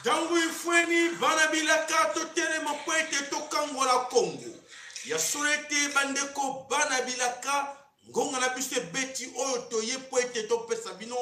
Tangu ifweni banabilaka totelema kwete tokangola Congo. Ya surete bandeko banabilaka ngonga na biso beti oyo toye kwete topesa bino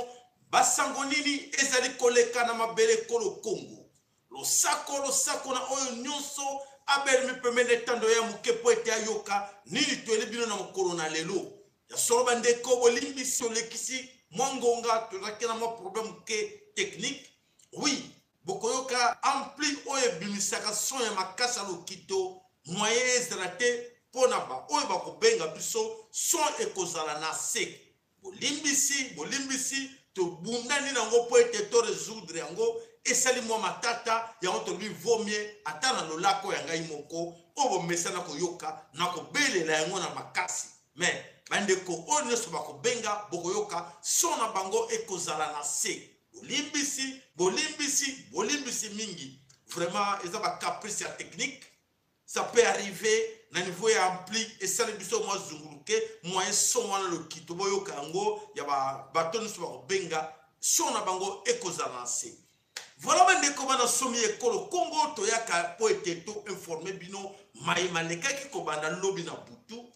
basango nini ezali koleka na mabele kolo Congo. Losako na oyo nyonso abel mi pemene tando ya muke kwete ayoka nini toele bino na mokolo na lelo. Ya solo bandeko bolimbi solekisi mwangonga tozakena mwa problème ke technique. Oui. Bokoyoka ampli oye bimisaka son ya makasa lokito moyen ezrate ponaba oye bakobenga biso son ekozala na se bolimbisi to bundani nango po ete to résoudre yango esali mwa matata yango to bi vomie ata na lolako ya ngai moko obo mesana koyoka na kobelela yango na makasi mais bandeko oyo nyonso bakobenga bokoyoka son na bango ekozala na se bolimbisi mingi. Vraiment, ils ont un caprice technique. Ça peut arriver na niveau ya ampli et ça le biso moi zunguluke moyen son wana le kitoboyo kango ya ba baton so benga son na bango ekozalance. Voilà bandeko bana somi ekolo Congo to yaka po eteto informer bino maima lekaki ko banda lobi na butu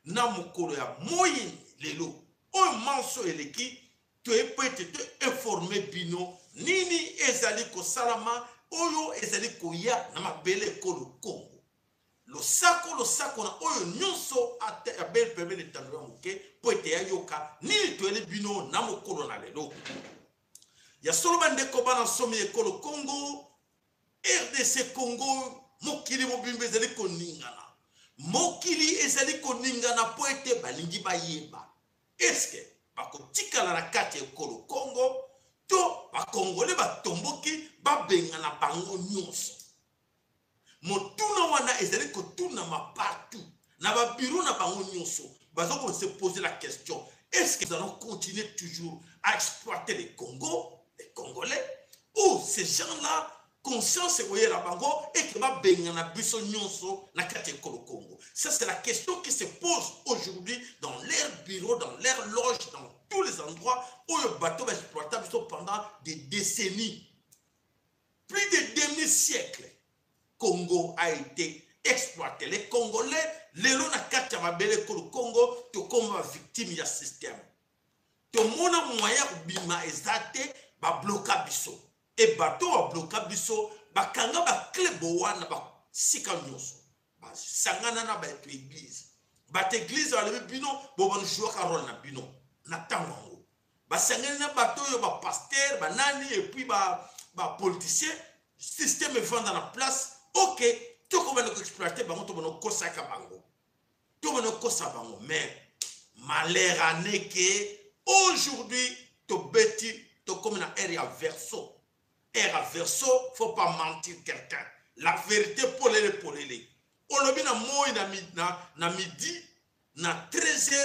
na mukolo ya moyi lelo. O manso eleki to epete te informer bino nini ezali ko salama oyo ezali ko ya na mabele kolo Congo. Losako na oyo nyonso ate abel pemele tandwa muke po ete ya yoka nini to ele bino na mokolo na lelo. Ya solo bandeko bana somi ekolo Congo RDC Congo mokili mobimbe ezali ko ningana. Mokili ezali ko ningana po ete balingi bayeba. Eske bakotikala na kati ekolo Congo to bakongole batomboki babenga na bango nyonso. Motuna wana ezali kotuna ma partout na ba bureau na bango nyonso bazoko se poser la question, est-ce que nous allons continuer toujours à exploiter les Congolais ou ces gens-là conscience et la bango et que ba benga na biso nyonso na kati ekolo Congo. Ça c'est la question qui se pose aujourd'hui dans leurs bureaux, dans leurs loges, dans tous les endroits où le bateau va exploiter pendant des décennies. Plus de demi-siècles, Congo a été exploité. Les Congolais, les gens qui ont été le Congo, sont comme victimes du système. Tout le monde a moyen de exalter, de bloquer biso. Et bateau a bloqué biso, bakanga ba kleboa na ba sika nyonso. Ba sangana na ba église. Ba église a le bino, bo bon jouer rôle na bino. Na tango. Ba sangana na bateau yo ba pasteur, ba nani et puis ba politicien, système est vendre dans la place. OK, tout comme on exploiter bango to bono kosa ka bango. To bono kosa bango mais malheur ané que aujourd'hui to beti to comme na area verso. Era verso, faut pas mentir quelqu'un. La vérité pour les. On le na moi na midi, na 13h,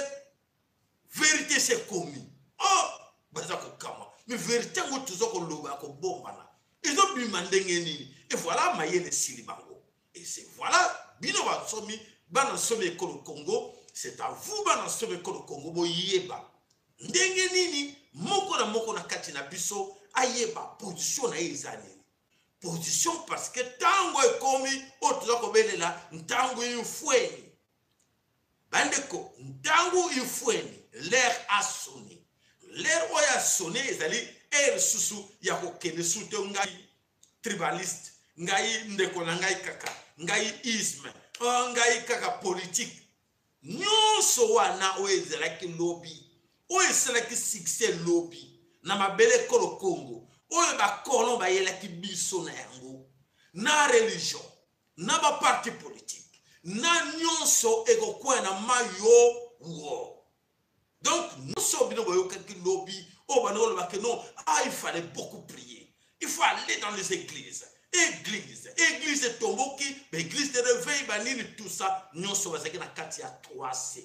vérité c'est commis. Oh, bazako kama. Mais vérité ngo toujours ko loba ko bombana. Ils ont bu mandengeni. Et voilà maye le silibango. Et c'est voilà, bino ba somi, bana somi ko Congo, c'est à vous bana somi ko Congo bo yeba. Ndengeni moko na kati na biso. Ayeba position na ezali position parce que tango ekomi otuza kobelela ntango infweni bandeko ntango infweni l'air a sonné l'air oya sonné ezali air susu ya kokende sute ngai tribaliste ngai ndeko na ngai kaka ngai isme ngai kaka politique nyonso wana oezalaki lobby oezalaki succès lobby na mabele kolo Congo oyo ba kolon ba yela ki biso na yango na religion na ba parti politique na nyonso ekokwa na mayo wo. Donc nous sommes bino boyo ki lobby o ba no ba que non, il fallait beaucoup prier, il faut aller dans les églises église tomboki église de réveil banini tout ça nyonso ba zaki na kati ya 3C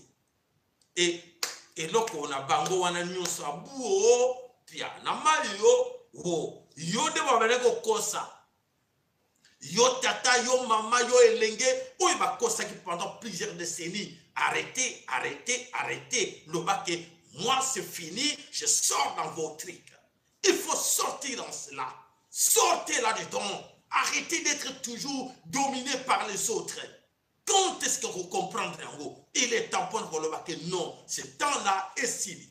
et loko na bango wana nyonso abuo pia na mayo wo yo de babele ko kosa yo tata yo mama yo elenge o ba kosa qui pendant plusieurs décennies arrêtez le bac moi c'est fini, je sors dans vos trucs. Il faut sortir dans cela. Sortez là-dedans. Arrêtez d'être toujours dominé par les autres. Quand est-ce que vous comprenez en gros? Il est temps pour nous que non, ce temps-là est fini.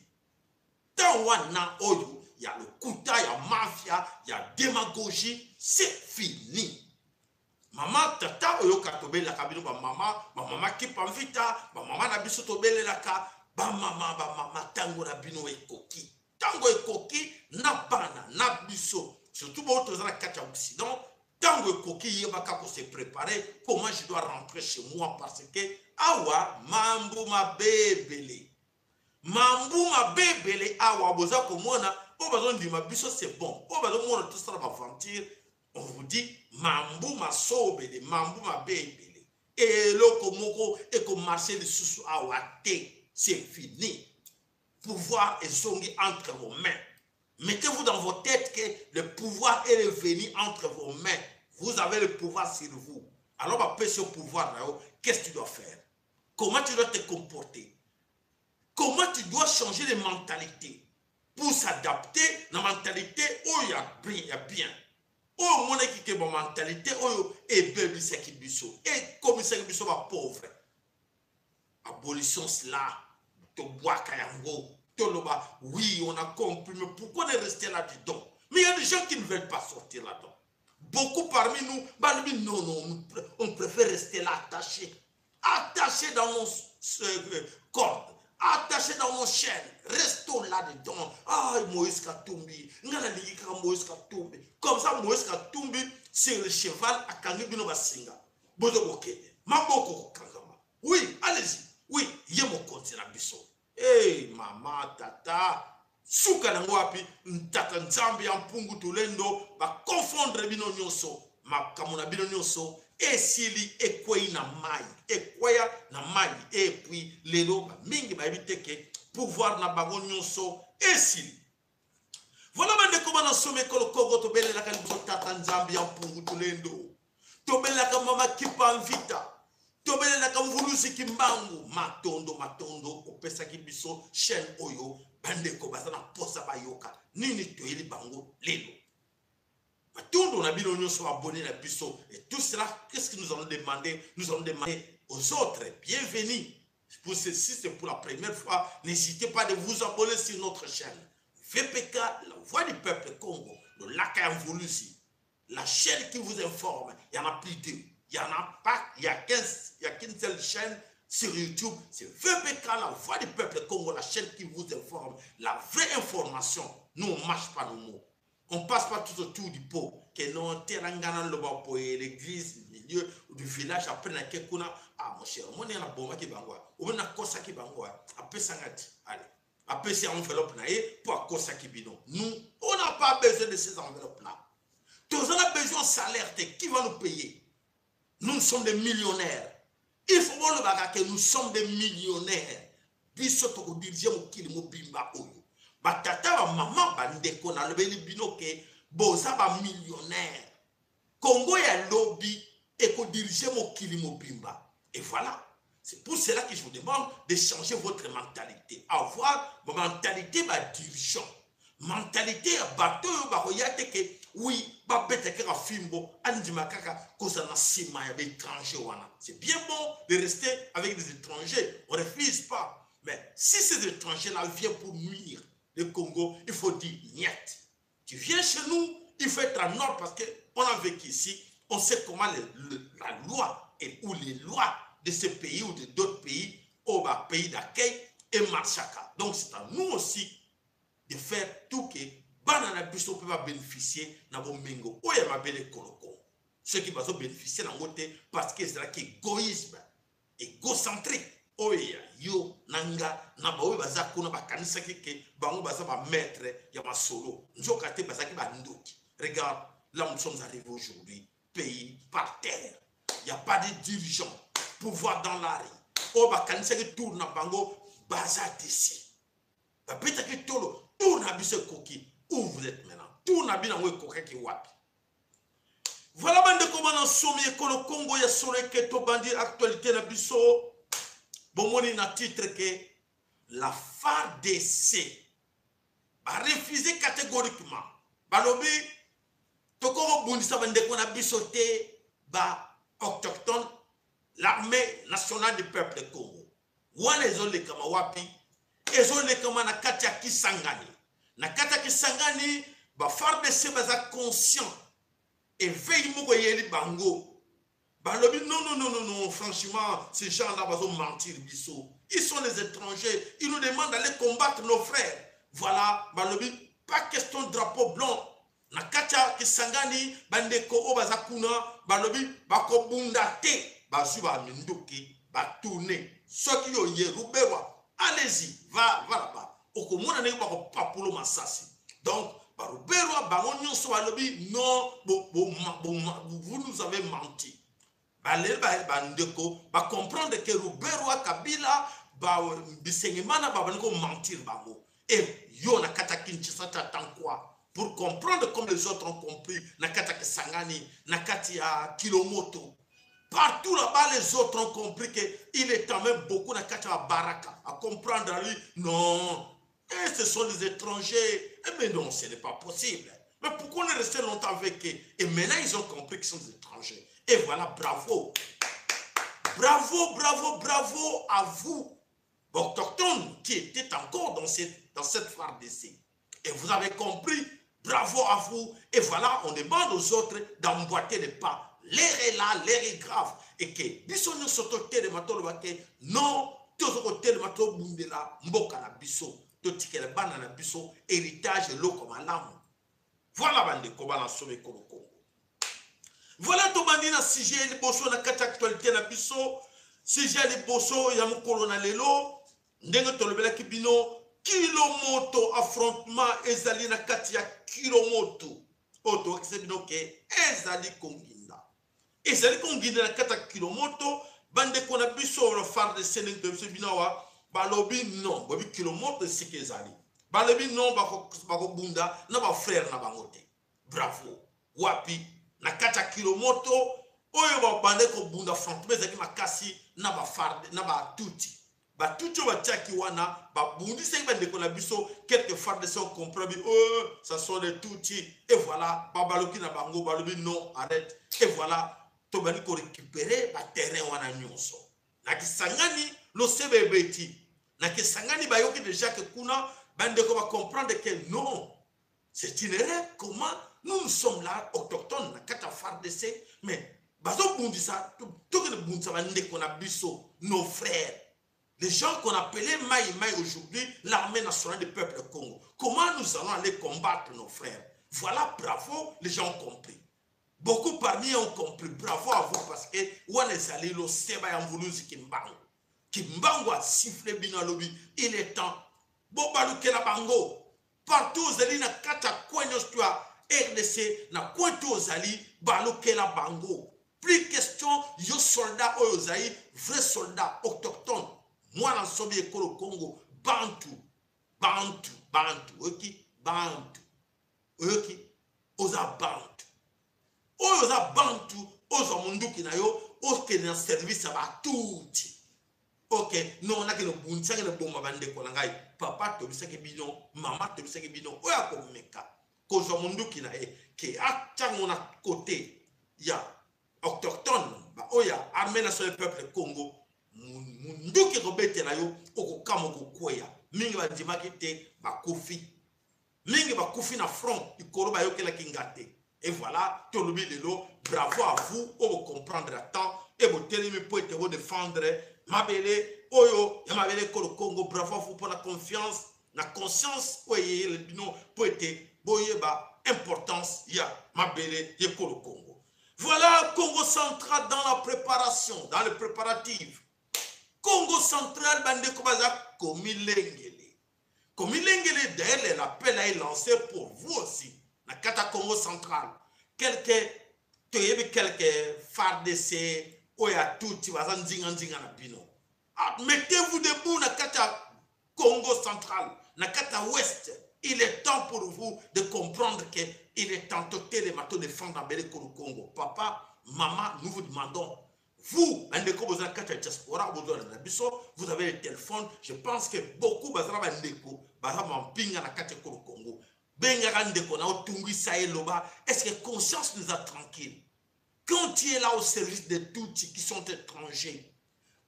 Tant wana oyo, il y a le kuta, il y a mafia, il y a démagogie, c'est fini. Maman tata oyo katobela kabino ba mama qui pamvita, ba mama na biso tobele la ka, ba mama tango na bino ekoki. Tango ekoki na bana na biso, surtout bo tozana kati ya Occident. Tango ekoki yebaka ko se préparer, comment je dois rentrer chez moi parce que awa mambu mabebele. Mambu mabebele awa boza komona, o bazon di mabiso c'est bon. O bazon mona tout ça va aventure. On vous dit mambu masobele, mambu mabebele. Et loko moko et ko marcher de sous awa te, c'est fini. Pouvoir est zongi entre vos mains. Mettez-vous dans vos têtes que le pouvoir est revenu entre vos mains. Vous avez le pouvoir sur vous. Alors, après ce pouvoir, qu'est-ce que tu dois faire? Comment tu dois te comporter? Comment tu dois changer de mentalité pour s'adapter à la mentalité où il y a bien. Oh, mon équipe, ma mentalité, oh, et bébé, c'est qui biso. Et comme c'est qui biso, ma pauvre. Abolition cela. To bois kayango. Oui, on a compris, mais pourquoi ne rester là-dedans? Mais il y a des gens qui ne veulent pas sortir là-dedans. Beaucoup parmi nous, non, on préfère rester là attachés. Attachés dans nos cordes, attachés dans nos chaînes. Restons là-dedans. Ah, Moïse Katumbi, Moïse Katumbi. Comme ça, Moïse Katumbi, c'est le cheval à Kangibino Basinga. Maboko Kangama. Oui, allez-y. Oui, yemo continue à biso. Hey, maman, tata, suka na wapi, ntata nzambi ya mpungu tulendo, ba confondre bino nyonso, makamuna bino nyonso, esili ekwei na mai, ekweya na mai, et puis lelo, mingi ba ebiteke, pouvoir na bango nyonso, esili. Voilà mande koma na some kolo kogo tobele la kanibo tata nzambi ya mpungu tulendo, tobele la mama kipa mvita, tobele la kamvulusi kimbangu matondo opesa kibiso chaîne oyo bandeko bazana posa bayoka nini toyeli bango lelo matondo na bino nyonso abonné na biso et tout cela qu'est-ce que nous allons demander aux autres bienvenue pour ceci c'est pour la première fois n'hésitez pas de vous abonner sur notre chaîne VPK la voix du peuple Congo le Laka Mvulusi la chaîne qui vous informe il y en a plus deux. Il n'y en a pas, il n'y a qu'une seule chaîne sur YouTube. C'est VPK, la voix du peuple Congo, la chaîne qui vous informe. La vraie information. Nous, on ne marche pas nos mots. On ne passe pas tout autour du pot. Que nous, on l'église, le milieu du village, après, on a quelqu'un. Ah, mon cher, on a un bon qui bangwa. On a un cosa qui bangwa. Après, ça, allez. Après, c'est enveloppe pour cosa qui bidon. Nous, on n'a pas besoin de ces enveloppes-là. Tous on a besoin de salaire. Qui va nous payer? Nous sommes des millionnaires. Il faut voir le bagage que nous sommes des millionnaires. Biso to dirige mo kili mo bimba oyo. Ba tata ba maman ba ndeko na lebeli bino ke boza ba millionnaire. Congo ya lobby et ko dirige mo kili mo bimba. Et voilà. C'est pour cela que je vous demande de changer votre mentalité. Avoir ma mentalité ba dirigeant. Mentalité à bateau ba royate que oui, c'est bien bon de rester avec des étrangers. On ne refuse pas. Mais si ces étrangers-là viennent pour nuire le Congo, il faut dire niet. Tu viens chez nous, il faut être en ordre parce qu'on a vécu ici. On sait comment la loi ou les lois de ce pays ou d'autres pays, au pays d'accueil, et marchaka. Donc c'est à nous aussi de faire tout que banana biso peut pas bénéficier na bomengo oya mabele koloko ceux qui vont bénéficier na ngote parce que c'est là qui égoïsme égocentrique oya yo nanga na bawe bazako na bakanisa ke bango baza ba maître ya masolo nzoka te bazaki ba ndoki regarde là nous sommes arrivés aujourd'hui pays par terre il y a pas de dirigeants pouvoir dans la rue o bakanisa ke tourne na bango baza d'ici ba beta ke tolo tourne abise koki. Où vous êtes maintenant? Tout n'a bien envoyé coquin qui wapi. Voilà bande comment on somme que le Congo ya sore que to bandi actualité na biso. Bon moni na titre que la FARDC a refusé catégoriquement. Balobi tokoro bundisa bandeko na bisote ba autochtone l'armée nationale du peuple Congo wana ezolekama wapi ezolekama na kati ya Kisangani na kati ya Kisangani ba FARDC baza conscient et veille moko yeli bango balobi non franchement ces gens là vont mentir biso ils sont les étrangers ils nous demandent d'aller combattre nos frères voilà balobi pas question de drapeau blanc na kacha Kisangani bandeko o baza kuna balobi bakobunda te bazu ba minduki ba tourner soki yo ye ruberwa allez-y va là-bas okomona ne bako papulo masasi donc ba ruberwa bango nyonso balobi non vous nous avez menti balel bandeko ba comprendre que ruberwa Kabila ba bisengimana ba bango mentir bango et yo na kata Kinshasa t'attends quoi pour comprendre comme les autres ont compris, Nakata Kisangani, Nakati à Kilomoto. Partout là-bas, les autres ont compris qu'il est quand même beaucoup Nakata à Baraka, à comprendre à lui, non, et ce sont des étrangers. Mais non, ce n'est pas possible. Mais pourquoi on est resté longtemps avec eux? Et maintenant, ils ont compris qu'ils sont des étrangers. Et voilà, bravo. Bravo à vous, autochtones, qui étaient encore dans cette FARDC. Et vous avez compris. Bravo à vous. Et voilà, on demande aux autres d'emboîter les pas. L'air est là, l'air est grave. Et que, biso nous sotote de matolo bake, non, tous aux côtés de matolo bundela, mboka na biso, totike le bana na biso, héritage l'eau comme un lame. Voilà bande koba na somme Congo. Voilà to bandi na sujet les bosso na kati actualité na biso, sujet les bosso ya mukolo na lelo, ndenge tolobela kibino. Kilomoto affrontement ezali na kati ya Kilomoto oto kisebino ke ezali konginda na kati ya Kilomoto bande kona biso la FARDC de sebinawa balobi non bobi Kilomoto sike ezali balobi non bako bunda na ba frère na bangote bravo wapi na kati ya Kilomoto oyo ba bande ko bunda affrontement ezali makasi na ba FARDC na ba tuti Batucho batiaki wana babundi sengi bandeko na biso quelques fois de son compromis ça sont des touti et voilà babaloki na bango balobi non arrête et voilà to bani ko récupérer ba terrain wana nyonso na Kisangani lo sebebeti na Kisangani bayoki déjà que kuna bandeko ba comprendre que non c'est une erreur comment nous sommes là autochtones na kata FARDC mais bazo bundi ça to que bundi ça bandeko na biso nos frères. Les gens qu'on appelait Maï aujourd'hui, l'armée nationale du peuple Congo. Comment nous allons aller combattre nos frères? Voilà, bravo, les gens ont compris. Beaucoup parmi eux ont compris. Bravo à vous parce que Wanezali lo seba ya mbuluzi Kimbango. Kimbango a sifflé binalobi. Il est temps. Bobaluke la bango. Partout aux ali na kata kwenye stua RDC na kwenye aux ali baluke la bango. Plus question yo soldat oyozaï, vrai soldat autochtone. Moi, dans le Congo, Bantu, ok, Bantu, ok, oza Bantu, oza Bantu, oza mundu kinayo, oske na service à tout, ok, non, on a que le bon, ça que le bon mabande kolangai, papa to bisaki bino, maman to bisaki bino, oya ko meka, koza mundu kinaye, ke acha mona côté, ya autochtone, ba oya armée nationale du peuple Congo. Munduki robete na yo okokamo kokweya mingi bandimaki te bakufi mingi bakufi na front ikolo bayokela kingate et voilà tolobi lelo bravo à vous o comprendre à temps et bo telemi po ete bo défendre mabele oyo ya mabele ko Congo bravo à vous pour la confiance na conscience oye le bino po ete boyeba importance ya mabele ye ko Congo. Voilà Congo central dans la préparation dans les préparatifs. Congo central, bande kobaza Komilengele. Komilengele, d'ailleurs, l'appel a été lancé pour vous aussi. Na kata Congo central. Quelques FARDC, oya touti, wazan zinga na bino. Mettez-vous debout na kata Congo central, na kata ouest. Il est temps pour vous de comprendre que il est temps de télémato de défendre la Congo. Papa, maman, nous vous demandons. Vous, vous avez le téléphone. Je pense que beaucoup Congo. est-ce que conscience nous a tranquille? Quand tu es là au service de tous qui sont étrangers,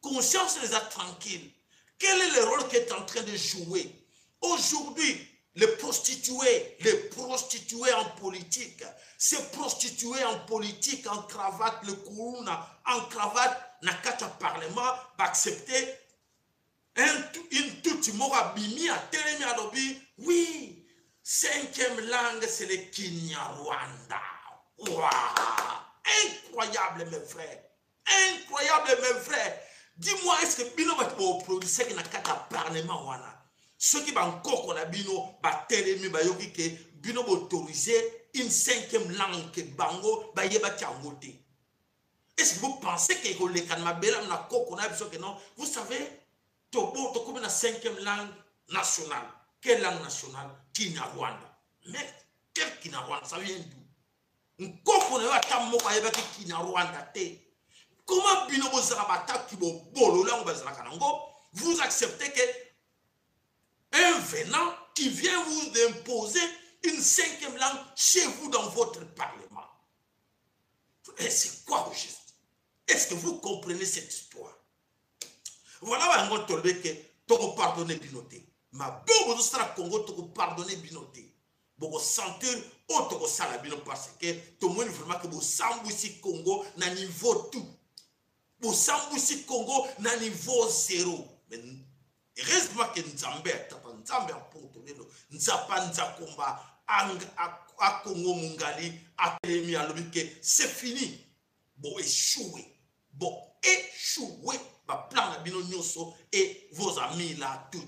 conscience nous a tranquille. Quel est le rôle que tu es en train de jouer? Aujourd'hui, les prostituées en politique, ces prostituées en politique, en cravate, le Kourouna, en cravate, n'a qu'à parlement, accepter une toute mora bimi à télémi à lobby. Oui, 5e langue, c'est le Kinyarwanda. Waouh! Incroyable, mes frères. Incroyable, mes frères. Dis-moi, est-ce que Bino va produire ce qui n'a qu'à parlement wana? Ceux qui vont encore la Bino, va télémi, va yoki que Bino va autoriser une 5e langue que Bango, va yeba tiangote. Est-ce que vous pensez que le Kanmabela n'a pas que non? Vous savez, Tobo, tu comme la 5e langue nationale. Quelle langue nationale? Kinyarwanda. Mais quel Kinyarwanda? Ça vient d'où? Comment vous acceptez que un venant qui vient vous imposer une 5e langue chez vous dans votre parlement? Et c'est quoi au juste? Est-ce que vous comprenez cette histoire? Voilà, on va trouver que tu pardonner Binoté. Ma bon, vous sera Congo, tu pardonner Binoté. Vous sentir autre que ça, parce que tout le monde vraiment que vous sentez Congo na niveau tout. Vous sentez Congo na niveau 0. Mais heureusement que Nzambe a porté Nzakomba à Congo Mungali a permis à l'objet que c'est fini. Bon, échoué. Bon, échoué. Plan la bino nyoso et vos amis là tout.